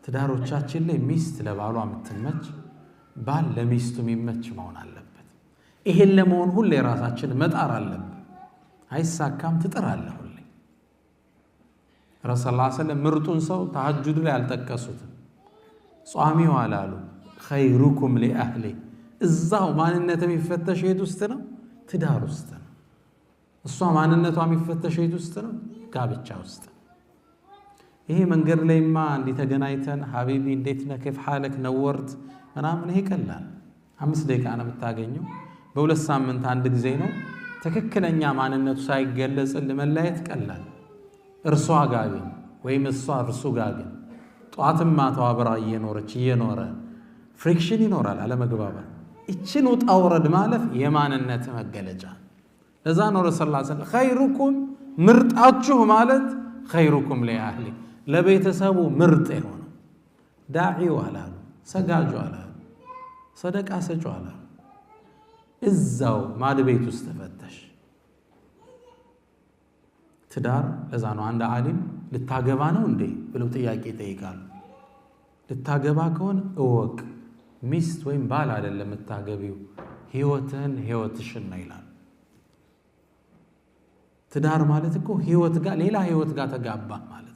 ትዳሮቻችን ላይ ሚስት ለባሏ የምትመች ባል ለሚስቱ የሚመች መሆን አለበት። ይሄን ለመሆን ሁሌ ራሳችን መጣር አለብን። አይሳካም ትጥራለህ ሁሌ። ረሱል ሰለላሁ ዐለይሂ ወሰለም ምርጡን ሰው ተሐጁድ ላይ አልጠቀሱትም። ጿሚው አላሉ። ኸይሩኩም ሊአህሊ እዛው ማንነት የሚፈተሽ የት ውስጥ ነው? ትዳር ውስጥ ነው። እሷ ማንነቷ የሚፈተሽ የት ውስጥ ነው? ጋብቻ ውስጥ። ይሄ መንገድ ላይማ እንዲህ ተገናኝተን ሀቢቢ እንዴት ነህ ከይፍ ሐለክ ነወርት ምናምን ይሄ ቀላል 5 ደቂቃ ነው የምታገኘው። በ2 ሳምንት አንድ ጊዜ ነው። ትክክለኛ ማንነቱ ሳይገለጽ ለመለያየት ቀላል። እርሷ ጋር ግን ወይም እሷ እርሱ ጋር ግን ጧትም ማታው አብራ እየኖረ ፍሪክሽን ይኖራል፣ አለመግባባት። እችን ውጣ ውረድ ማለፍ የማንነት መገለጫ። ለዛ ነው ረሱል ሰለላሁ ዐለይሂ ወሰለም ኸይሩኩም ምርጣችሁ ማለት ኸይሩኩም ሊአህሊ ለቤተሰቡ ምርጥ የሆነው ዳዒው አላሉ፣ ሰጋጁ አላሉ፣ ሰደቃ ሰጩ አላሉ። እዛው ማድቤት ውስጥ ተፈተሽ ትዳር። ለዛ ነው አንድ ዓሊም ልታገባ ነው እንዴ ብለው ጥያቄ ይጠይቃሉ። ልታገባ ከሆነ እወቅ ሚስት ወይም ባል አይደለም የምታገቢው ህይወትሽን ነው ይላል። ትዳር ማለት እኮ ህይወት ጋር ሌላ ህይወት ጋር ተጋባ ማለት